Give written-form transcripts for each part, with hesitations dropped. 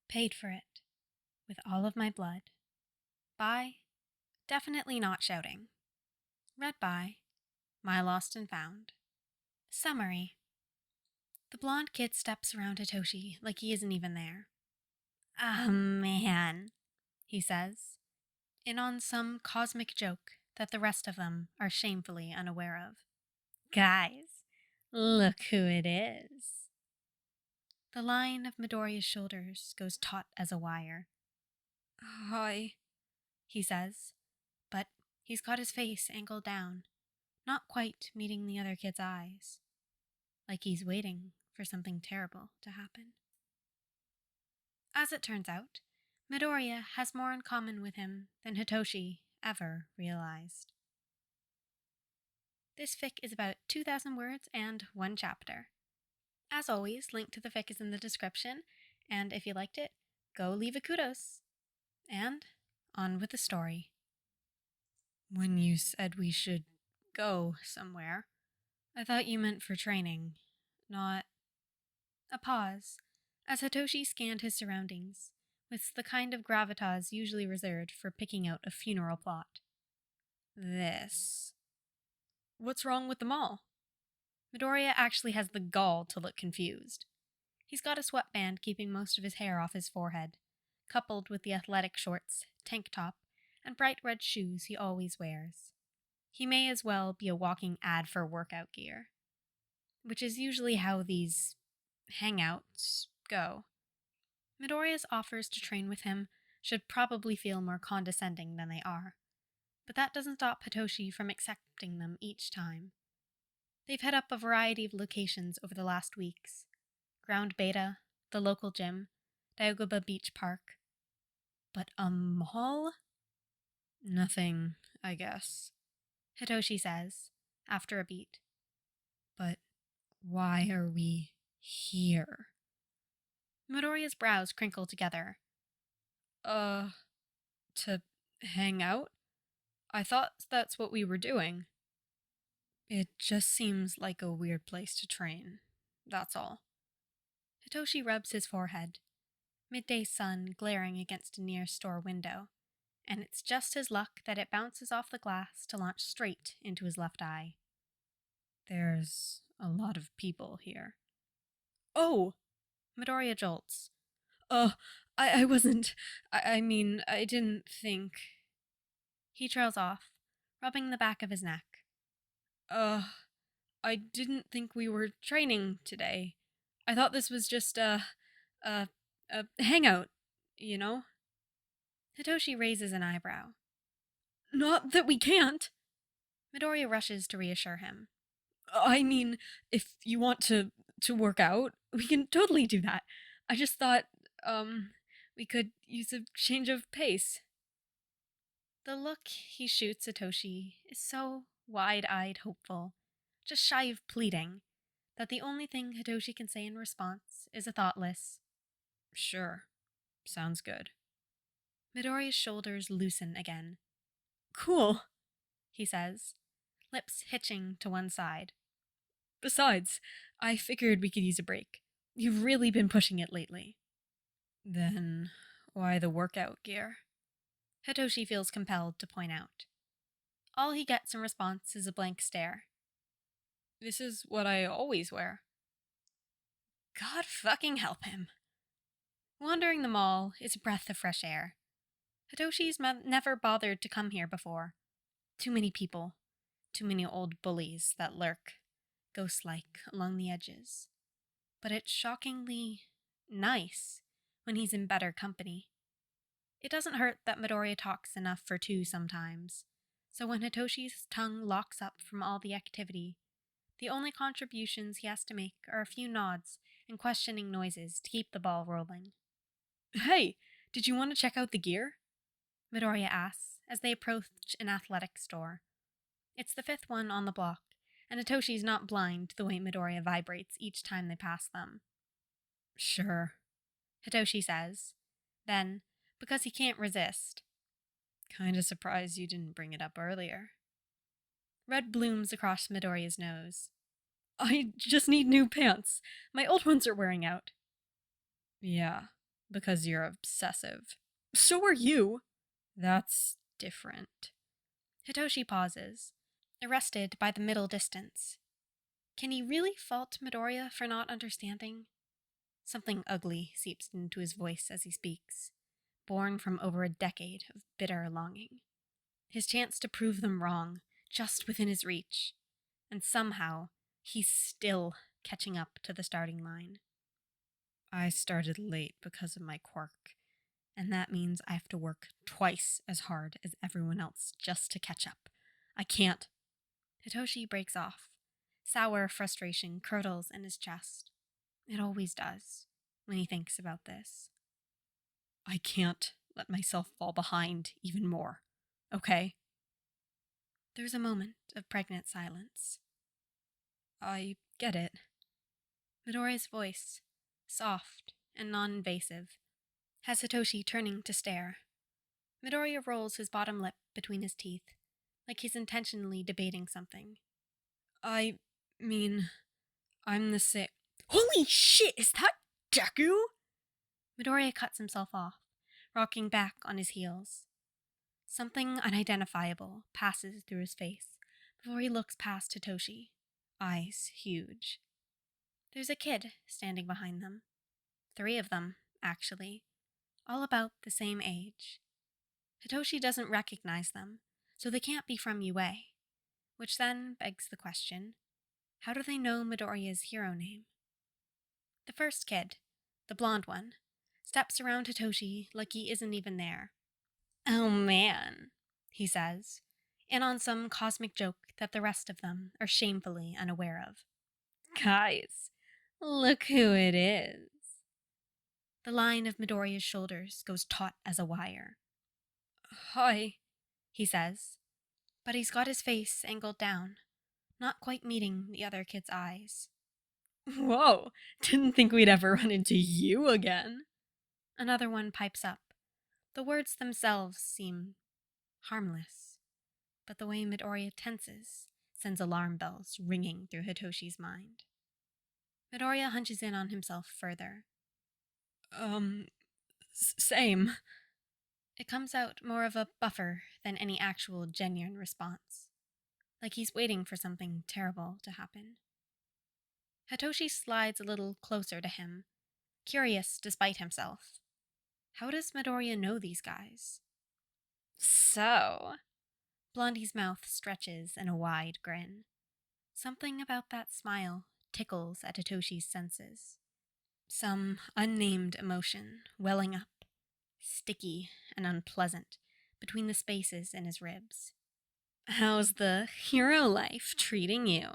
Paid for it with all of my blood. By Definitely Not Shouting. Read by My Lost and Found. Summary. The blonde kid steps around Hitoshi like he isn't even there. Ah, man, he says, in on some cosmic joke that the rest of them are shamefully unaware of. Guys, look who it is. The line of Midoriya's shoulders goes taut as a wire. Hi, he says, but he's got his face angled down, not quite meeting the other kid's eyes, like he's waiting for something terrible to happen. As it turns out, Midoriya has more in common with him than Hitoshi ever realized. This fic is about 2,000 words and 1 chapter. As always, link to the fic is in the description, and if you liked it, go leave a kudos. And on with the story. When you said we should go somewhere, I thought you meant for training, not... A pause, as Hitoshi scanned his surroundings, with the kind of gravitas usually reserved for picking out a funeral plot. This. What's wrong with the mall? Midoriya actually has the gall to look confused. He's got a sweatband keeping most of his hair off his forehead, coupled with the athletic shorts, tank top, and bright red shoes he always wears. He may as well be a walking ad for workout gear, which is usually how these hangouts go. Midoriya's offers to train with him should probably feel more condescending than they are, but that doesn't stop Hitoshi from accepting them each time. They've hit up a variety of locations over the last weeks. Ground Beta, the local gym, Daoguba Beach Park. But a mall? Nothing, I guess, Hitoshi says, after a beat. But why are we here? Midoriya's brows crinkle together. To hang out? I thought that's what we were doing. It just seems like a weird place to train, that's all. Hitoshi rubs his forehead, midday sun glaring against a near store window, and it's just his luck that it bounces off the glass to launch straight into his left eye. There's a lot of people here. Oh! Midoriya jolts. I wasn't... I mean, I didn't think... He trails off, rubbing the back of his neck. I didn't think we were training today. I thought this was just a hangout, you know? Hitoshi raises an eyebrow. Not that we can't! Midoriya rushes to reassure him. I mean, if you want to work out, we can totally do that. I just thought, we could use a change of pace. The look he shoots Hitoshi is so wide-eyed hopeful, just shy of pleading, that the only thing Hitoshi can say in response is a thoughtless, sure, sounds good. Midoriya's shoulders loosen again. Cool, he says, lips hitching to one side. Besides, I figured we could use a break. You've really been pushing it lately. Then why the workout gear? Hitoshi feels compelled to point out. All he gets in response is a blank stare. This is what I always wear. God fucking help him. Wandering the mall is a breath of fresh air. Hitoshi's never bothered to come here before. Too many people. Too many old bullies that lurk, ghost-like, along the edges. But it's shockingly nice when he's in better company. It doesn't hurt that Midoriya talks enough for two sometimes, so when Hitoshi's tongue locks up from all the activity, the only contributions he has to make are a few nods and questioning noises to keep the ball rolling. Hey, did you want to check out the gear? Midoriya asks as they approach an athletic store. It's the 5th one on the block, and Hitoshi's not blind to the way Midoriya vibrates each time they pass them. Sure, Hitoshi says. Then, because he can't resist. Kinda surprised you didn't bring it up earlier. Red blooms across Midoriya's nose. I just need new pants. My old ones are wearing out. Yeah, Because you're obsessive. So are you. That's different. Hitoshi pauses, arrested by the middle distance. Can he really fault Midoriya for not understanding? Something ugly seeps into his voice as he speaks, born from over a decade of bitter longing. His chance to prove them wrong, just within his reach. And somehow, he's still catching up to the starting line. I started late because of my quirk, and that means I have to work twice as hard as everyone else just to catch up. I can't. Hitoshi breaks off. Sour frustration curdles in his chest. It always does when he thinks about this. I can't let myself fall behind even more, okay? There's a moment of pregnant silence. I get it. Midoriya's voice, soft and non-invasive, has Hitoshi turning to stare. Midoriya rolls his bottom lip between his teeth, like he's intentionally debating something. I mean, I'm the same. Holy shit, is that Deku? Midoriya cuts himself off, rocking back on his heels. Something unidentifiable passes through his face before he looks past Hitoshi, eyes huge. There's a kid standing behind them. 3 of them, actually, all about the same age. Hitoshi doesn't recognize them, so they can't be from UA, which then begs the question, how do they know Midoriya's hero name? The first kid, the blonde one, steps around Hitoshi like he isn't even there. Oh man, he says, in on some cosmic joke that the rest of them are shamefully unaware of. Guys, look who it is. The line of Midoriya's shoulders goes taut as a wire. Hi, he says, but he's got his face angled down, not quite meeting the other kid's eyes. Whoa, didn't think we'd ever run into you again. Another one pipes up. The words themselves seem harmless, but the way Midoriya tenses sends alarm bells ringing through Hitoshi's mind. Midoriya hunches in on himself further. Same. It comes out more of a buffer than any actual genuine response, like he's waiting for something terrible to happen. Hitoshi slides a little closer to him, curious despite himself. How does Midoriya know these guys? So, Blondie's mouth stretches in a wide grin. Something about that smile tickles at Hitoshi's senses. Some unnamed emotion welling up, sticky and unpleasant, between the spaces in his ribs. How's the hero life treating you?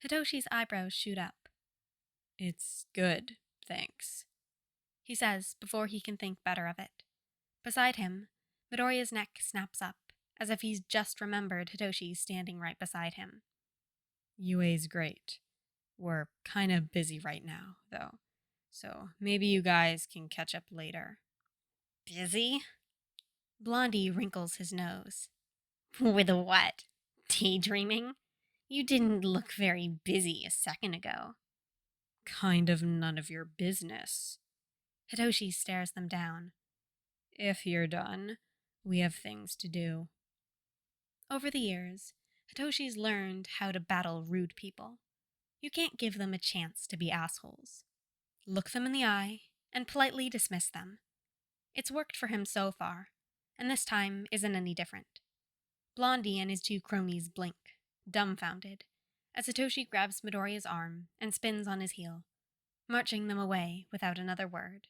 Hitoshi's eyebrows shoot up. It's good, thanks, he says before he can think better of it. Beside him, Midoriya's neck snaps up, as if he's just remembered Hitoshi standing right beside him. UA's great. We're kind of busy right now, though, so maybe you guys can catch up later. Busy? Blondie wrinkles his nose. With what? Daydreaming? You didn't look very busy a second ago. Kind of none of your business. Hitoshi stares them down. If you're done, we have things to do. Over the years, Hitoshi's learned how to battle rude people. You can't give them a chance to be assholes. Look them in the eye and politely dismiss them. It's worked for him so far, and this time isn't any different. Blondie and his 2 cronies blink, dumbfounded, as Hitoshi grabs Midoriya's arm and spins on his heel, marching them away without another word.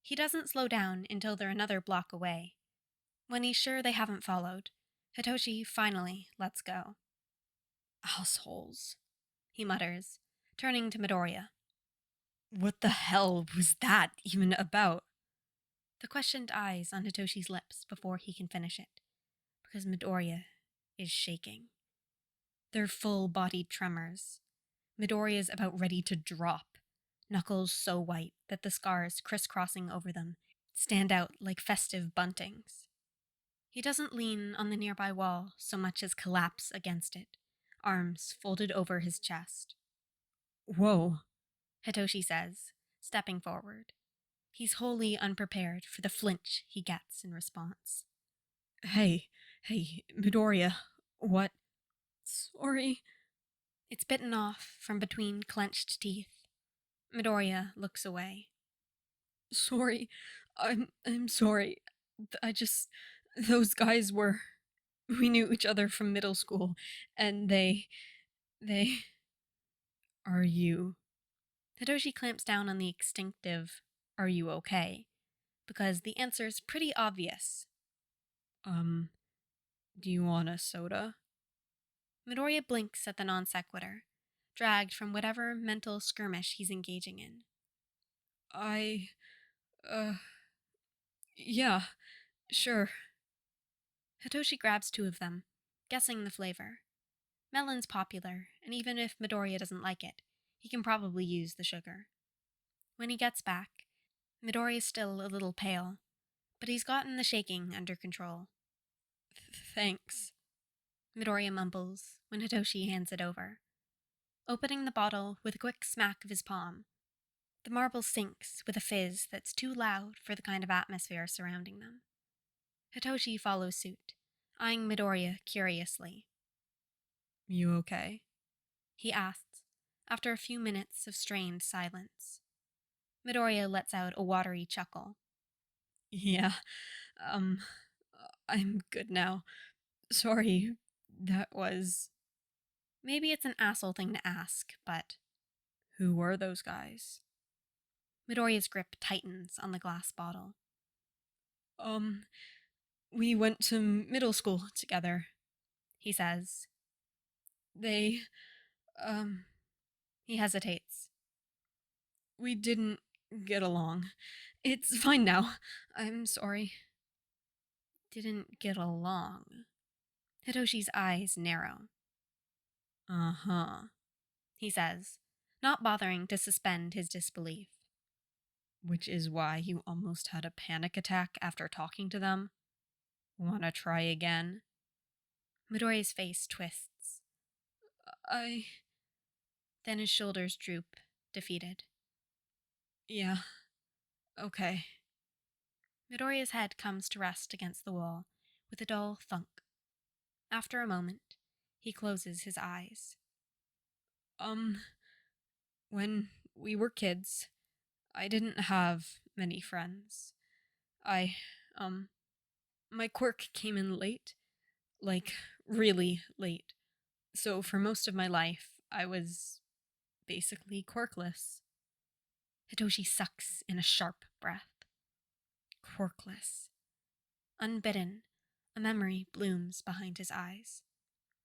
He doesn't slow down until they're another block away. When he's sure they haven't followed, Hitoshi finally lets go. Assholes, he mutters, turning to Midoriya. What the hell was that even about? The questioned eyes on Hitoshi's lips before he can finish it, because Midoriya is shaking. They're full-bodied tremors. Midoriya's about ready to drop, knuckles so white that the scars crisscrossing over them stand out like festive buntings. He doesn't lean on the nearby wall so much as collapse against it, arms folded over his chest. Whoa, Hitoshi says, stepping forward. He's wholly unprepared for the flinch he gets in response. Hey, Midoriya, what? Sorry. It's bitten off from between clenched teeth. Midoriya looks away. Sorry. I'm sorry. Those guys we knew each other from middle school, and they... Are you... Hitoshi clamps down on the instinctive, are you okay? Because the answer's pretty obvious. Do you want a soda? Midoriya blinks at the non sequitur, dragged from whatever mental skirmish he's engaging in. Yeah, sure. Hitoshi grabs 2 of them, guessing the flavor. Melon's popular, and even if Midoriya doesn't like it, he can probably use the sugar. When he gets back, Midoriya's still a little pale, but he's gotten the shaking under control. Thanks, Midoriya mumbles when Hitoshi hands it over. Opening the bottle with a quick smack of his palm, the marble sinks with a fizz that's too loud for the kind of atmosphere surrounding them. Hitoshi follows suit, eyeing Midoriya curiously. You okay? He asks, after a few minutes of strained silence. Midoriya lets out a watery chuckle. Yeah, I'm good now. Sorry, that was... Maybe it's an asshole thing to ask, but... Who were those guys? Midoriya's grip tightens on the glass bottle. We went to middle school together, he says. They, He hesitates. We didn't get along. It's fine now. I'm sorry. Didn't get along. Hitoshi's eyes narrow. Uh-huh, he says, not bothering to suspend his disbelief. Which is why you almost had a panic attack after talking to them? Wanna try again? Midoriya's face twists. Then his shoulders droop, defeated. Yeah, okay. Midoriya's head comes to rest against the wall with a dull thunk. After a moment, he closes his eyes. When we were kids, I didn't have many friends. My quirk came in late. Like, really late. So for most of my life, I was basically quirkless. Hitoshi sucks in a sharp breath. Quirkless. Unbidden, a memory blooms behind his eyes.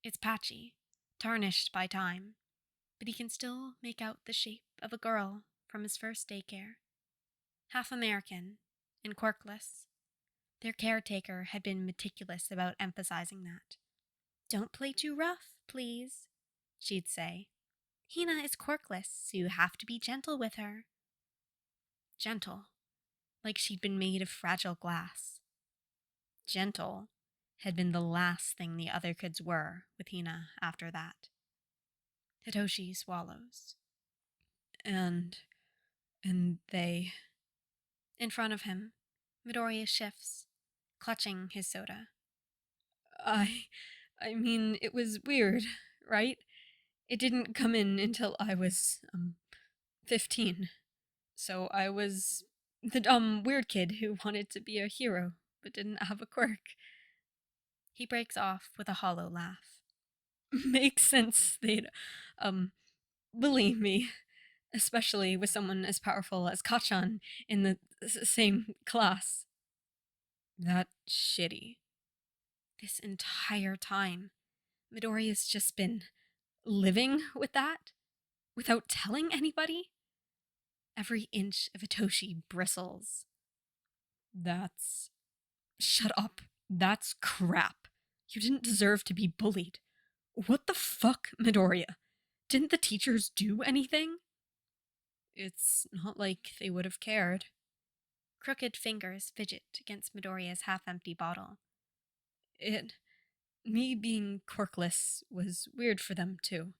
It's patchy, tarnished by time, but he can still make out the shape of a girl from his first daycare. Half American and quirkless. Their caretaker had been meticulous about emphasizing that. Don't play too rough, please, she'd say. Hina is quirkless, so you have to be gentle with her. Gentle, like she'd been made of fragile glass. Gentle had been the last thing the other kids were with Hina after that. Hitoshi swallows. And they... In front of him, Midoriya shifts, clutching his soda. I mean, it was weird, right? It didn't come in until I was, 15. So I was the dumb, weird kid who wanted to be a hero, but didn't have a quirk. He breaks off with a hollow laugh. Makes sense they'd, bully me, especially with someone as powerful as Kachan in the same class. That shitty. This entire time, Midoriya's just been living with that, without telling anybody. Every inch of Hitoshi bristles. Shut up. That's crap. You didn't deserve to be bullied. What the fuck, Midoriya? Didn't the teachers do anything? It's not like they would have cared. Crooked fingers fidget against Midoriya's half-empty bottle. Me being quirkless was weird for them, too.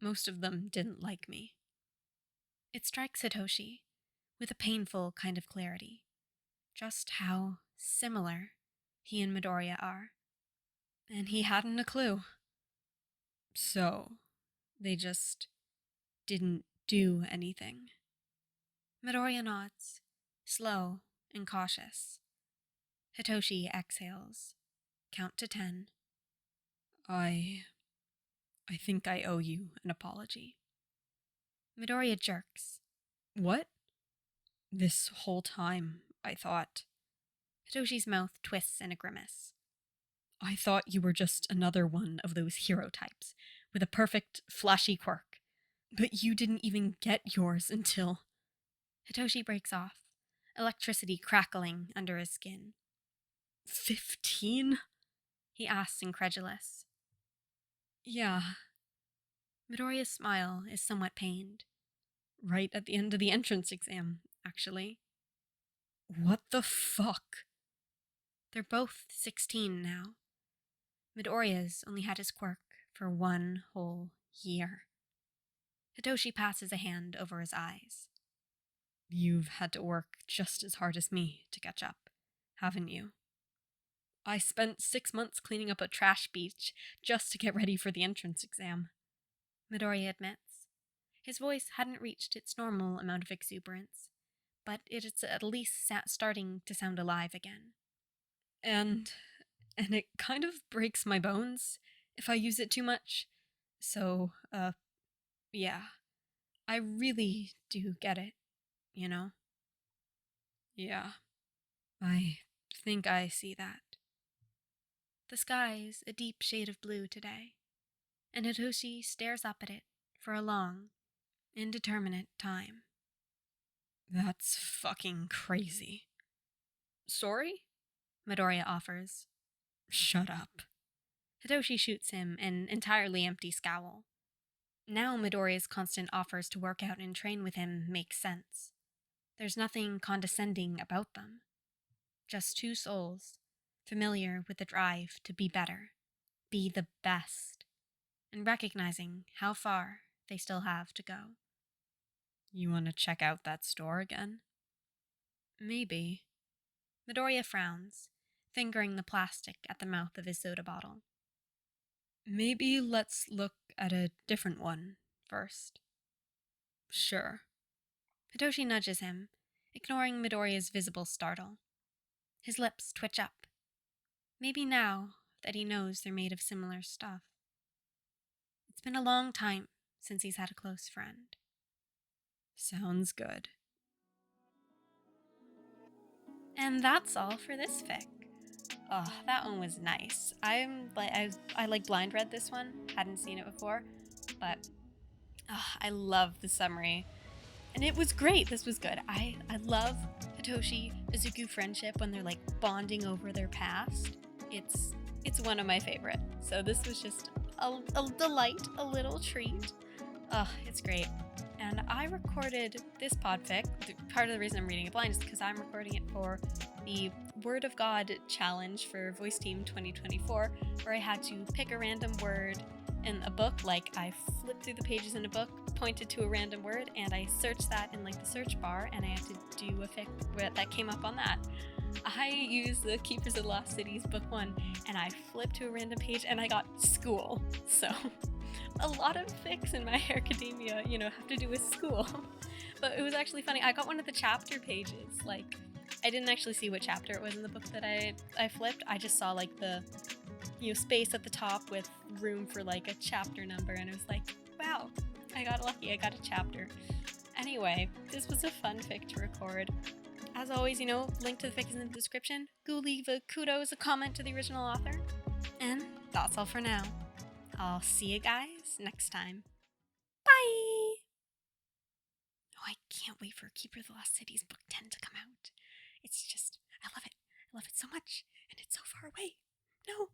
Most of them didn't like me. It strikes Hitoshi, with a painful kind of clarity, just how similar he and Midoriya are. And he hadn't a clue. So, they just didn't do anything. Midoriya nods, slow and cautious. Hitoshi exhales. Count to 10. I think I owe you an apology. Midoriya jerks. What? This whole time, I thought. Hitoshi's mouth twists in a grimace. I thought you were just another one of those hero types, with a perfect, flashy quirk. But you didn't even get yours until... Hitoshi breaks off, electricity crackling under his skin. 15? He asks, incredulous. Yeah. Midoriya's smile is somewhat pained. Right at the end of the entrance exam, actually. What the fuck? They're both 16 now. Midoriya's only had his quirk for 1 whole year. Hitoshi passes a hand over his eyes. You've had to work just as hard as me to catch up, haven't you? I spent 6 months cleaning up a trash beach just to get ready for the entrance exam, Midoriya admits. His voice hadn't reached its normal amount of exuberance, but it's at least starting to sound alive again. And it kind of breaks my bones if I use it too much. So, yeah. I really do get it, you know? Yeah. I think I see that. The sky's a deep shade of blue today, and Hitoshi stares up at it for a long, indeterminate time. That's fucking crazy. Sorry? Midoriya offers. Shut up. Hitoshi shoots him an entirely empty scowl. Now Midoriya's constant offers to work out and train with him make sense. There's nothing condescending about them. Just 2 souls, familiar with the drive to be better, be the best, and recognizing how far they still have to go. You want to check out that store again? Maybe. Midoriya frowns, fingering the plastic at the mouth of his soda bottle. Maybe let's look at a different one first. Sure. Hitoshi nudges him, ignoring Midoriya's visible startle. His lips twitch up. Maybe now that he knows they're made of similar stuff. It's been a long time since he's had a close friend. Sounds good. And that's all for this fic. Oh, that one was nice. I like blind read this one. Hadn't seen it before, but I love the summary. And it was great. This was good. I love Hitoshi Izuku friendship when they're like bonding over their past. It's one of my favorite. So this was just a delight, a little treat. It's great. And I recorded this podfic. Part of the reason I'm reading it blind is because I'm recording it for the Word of God challenge for Voice Team 2024, where I had to pick a random word in a book. Like, I flipped through the pages in a book, pointed to a random word, and I searched that in like the search bar, and I had to do a fic that came up on that. I used the Keepers of the Lost Cities book 1, and I flipped to a random page, and I got school. So a lot of fics in My Hero Academia, have to do with school. But it was actually funny. I got one of the chapter pages. Like, I didn't actually see what chapter it was in the book that I flipped. I just saw like the space at the top with room for like a chapter number, and it was like, wow, I got lucky. I got a chapter. Anyway, this was a fun fic to record. As always, link to the fic is in the description. Go leave a kudos, a comment to the original author. And that's all for now. I'll see you guys next time. Bye! Oh, I can't wait for Keeper of the Lost Cities book 10 to come out. It's just, I love it. I love it so much. And it's so far away. No.